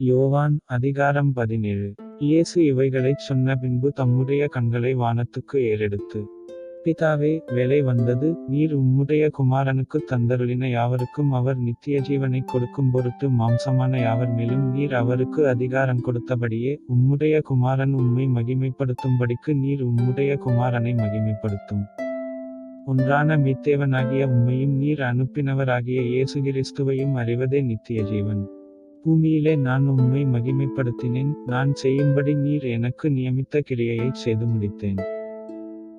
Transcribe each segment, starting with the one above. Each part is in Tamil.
யோவான் அதிகாரம் 17. இயேசு இவைகளைச் சொன்ன பின்பு தம்முடைய கண்களை வானத்துக்கு ஏறெடுத்து, பிதாவே, வேளை வந்தது, நீர் உம்முடைய குமாரனுக்குத் தந்தருளின யாவருக்கும் அவர் நித்திய ஜீவனைக் கொடுக்கும் பொருட்டு மாம்சமான யாவர் மேலும் நீர் அவருக்கு அதிகாரம் கொடுத்தபடியே உம்முடைய குமாரன் உம்மை மகிமைப்படுத்தும்படிக்கு நீர் உம்முடைய குமாரனை மகிமைப்படுத்தும். ஒன்றான மீத்தேவனாகிய உம்மையும் நீர் அனுப்பினவராகிய இயேசு கிறிஸ்துவையும் அறிவதே நித்திய ஜீவன். பூமியிலே நான் உம்மை மகிமைப்படுத்தினேன், நான் செய்யும்படி நீர் எனக்கு நியமித்த கிரியையைச் செய்து முடித்தேன்.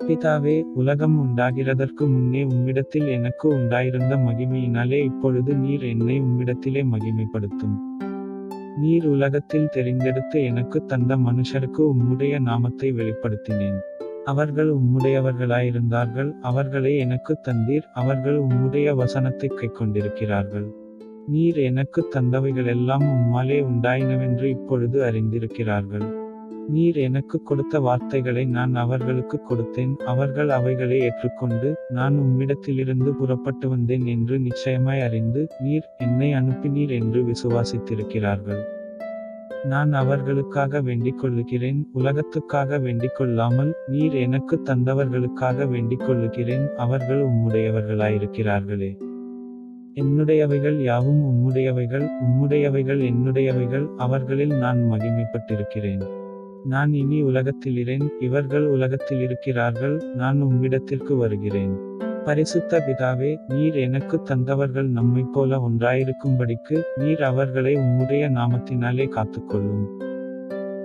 பிதாவே, உலகம் உண்டாகிறதற்கு முன்னே உம்மிடத்தில் எனக்கு உண்டாயிருந்த மகிமையினாலே இப்பொழுது நீர் என்னை உம்மிடத்திலே மகிமைப்படுத்தும். நீர் உலகத்தில் தெரிந்தெடுத்து எனக்குத் தந்த மனுஷருக்கு உம்முடைய நாமத்தை வெளிப்படுத்தினேன். அவர்கள் உம்முடையவர்களாயிருந்தார்கள், அவர்களை எனக்குத் தந்தீர், அவர்கள் உம்முடைய வசனத்தைக் கைக்கொண்டிருக்கிறார்கள். நீர் எனக்குத் தந்தவைகளெல்லாம் உம்மாலே உண்டாயினவென்று இப்பொழுது அறிந்திருக்கிறார்கள். நீர் எனக்குக் கொடுத்த வார்த்தைகளை நான் அவர்களுக்குக் கொடுத்தேன், அவர்கள் அவைகளை ஏற்றுக்கொண்டு, நான் உம்மிடத்திலிருந்து புறப்பட்டு வந்தேன் என்று நிச்சயமாய் அறிந்து, நீர் என்னை அனுப்பினீர் என்று விசுவாசித்திருக்கிறார்கள். நான் அவர்களுக்காக வேண்டிக்கொள்ளுகிறேன், உலகத்துக்காக வேண்டிக்கொள்ளாமல், நீர் எனக்குத் தந்தவர்களுக்காக வேண்டிக்கொள்ளுகிறேன், அவர்கள் உம்முடையவர்களாயிருக்கிறார்களே. என்னுடையவைகள் யாவும் உம்முடையவைகள், உம்முடையவைகள் என்னுடையவைகள், அவர்களில் நான் மகிமைப்பட்டிருக்கிறேன். நான் இனி உலகத்திலிரேன், இவர்கள் உலகத்திலிருக்கிறார்கள், நான் உம்மிடத்திற்கு வருகிறேன். பரிசுத்த பிதாவே, நீர் எனக்குத் தந்தவர்கள் நம்மைப் போல ஒன்றாயிருக்கும்படிக்கு, நீர் அவர்களை உம்முடைய நாமத்தினாலே காத்துக்கொள்ளும்.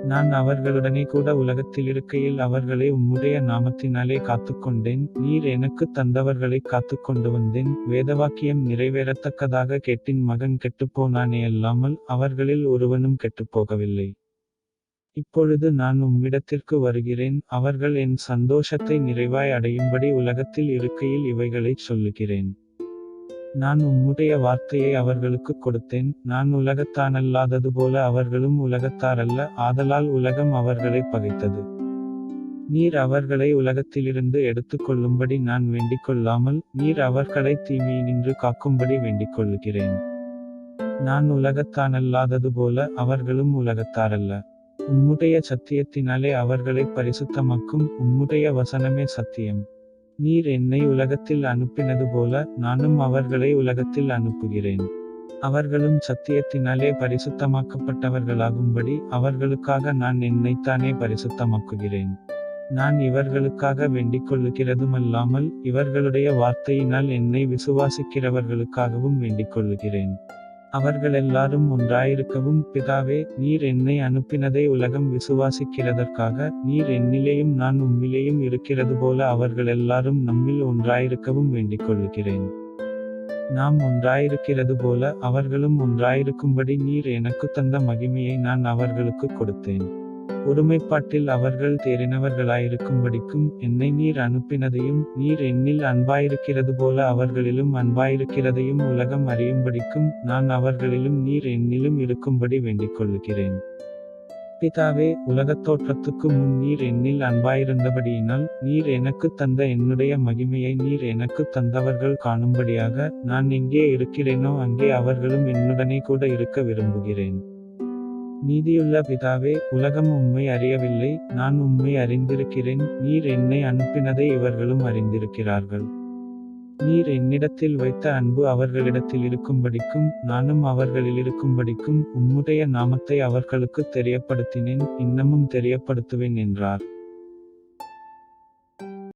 நான் அவர்களுடனே கூட உலகத்திலிருக்கையில் அவர்களை உம்முடைய நாமத்தினாலே காத்துக்கொண்டேன், நீர் எனக்குத் தந்தவர்களைக் காத்துக்கொண்டு வந்தேன். வேதவாக்கியம் நிறைவேறத்தக்கதாக கேட்டின் மகன் கெட்டுப்போனானேயல்லாமல் அவர்களில் ஒருவனும் கெட்டுப்போகவில்லை. இப்பொழுது நான் உம்மிடத்திற்கு வருகிறேன், அவர்கள் என் சந்தோஷத்தை நிறைவாய் அடையும்படி உலகத்தில் இருக்கையில் இவைகளைச் சொல்லுகிறேன். நான் உம்முடைய வார்த்தையை அவர்களுக்குக் கொடுத்தேன், நான் உலகத்தானல்லாதது போல அவர்களும் உலகத்தாரல்ல, ஆதலால் உலகம் அவர்களைப் பகைத்தது. நீர் அவர்களை உலகத்திலிருந்து எடுத்துக்கொள்ளும்படி நான் வேண்டிக்கொள்ளாமல், நீர் அவர்களைத் தீமையினின்று காக்கும்படி வேண்டிக்கொள்ளுகிறேன். நான் உலகத்தானல்லாதது போல அவர்களும் உலகத்தாரல்ல. உம்முடைய சத்தியத்தினாலே அவர்களைப் பரிசுத்தமாக்கும், உம்முடைய வசனமே சத்தியம். நீர் என்னை உலகத்தில் அனுப்பினது போல, நானும் அவர்களை உலகத்தில் அனுப்புகிறேன். அவர்களும் சத்தியத்தினாலே பரிசுத்தமாக்கப்பட்டவர்களாகும்படி, அவர்களுக்காக நான் என்னைத்தானே பரிசுத்தமாக்குகிறேன். நான் இவர்களுக்காக வேண்டிக்கொள்ளுகிறதுமல்லாமல், இவர்களுடைய வார்த்தையினால் என்னை விசுவாசிக்கிறவர்களுக்காகவும் வேண்டிக்கொள்ளுகிறேன். அவர்களெல்லாரும் ஒன்றாயிருக்கவும், பிதாவே, நீர் என்னை அனுப்பினதை உலகம் விசுவாசிக்கிறதற்காக, நீர் என்னிலேயும் நான் உம்மிலேயும் இருக்கிறது போல அவர்களெல்லாரும் நம்மில் ஒன்றாயிருக்கவும் வேண்டிக்கொள்ளுகிறேன். நாம் ஒன்றாயிருக்கிறது போல அவர்களும் ஒன்றாயிருக்கும்படி நீர் எனக்குத் தந்த மகிமையை நான் அவர்களுக்குக் கொடுத்தேன். ஒருமைப்பாட்டில் அவர்கள் தேறினவர்களாயிருக்கும்படிக்கும், என்னை நீர் அனுப்பினதையும், நீர் என்னில் அன்பாயிருக்கிறது போல அவர்களிலும் அன்பாயிருக்கிறதையும் உலகம் அறியும்படிக்கும், நான் அவர்களிலும் நீர் என்னிலும் இருக்கும்படி வேண்டிக்கொள்ளுகிறேன். பிதாவே, உலகத்தோற்றத்துக்கு முன் நீர் என்னில் அன்பாயிருந்தபடியினால், நீர் எனக்குத் தந்த என்னுடைய மகிமையை நீர் எனக்குத் தந்தவர்கள் காணும்படியாக, நான் எங்கே இருக்கிறேனோ அங்கே அவர்களும் என்னுடனே கூட இருக்க விரும்புகிறேன். நீதியுள்ள பிதாவே, உலகம் உம்மை அறியவில்லை, நான் உம்மை அறிந்திருக்கிறேன், நீர் என்னை அனுப்பினதை இவர்களும் அறிந்திருக்கிறார்கள். நீர் என்னிடத்தில் வைத்த அன்பு அவர்களிடத்தில் இருக்கும்படிக்கும், நானும் அவர்களிலிருக்கும்படிக்கும், உம்முடைய நாமத்தை அவர்களுக்குத் தெரியப்படுத்தினேன், இன்னமும் தெரியப்படுத்துவேன் என்றார்.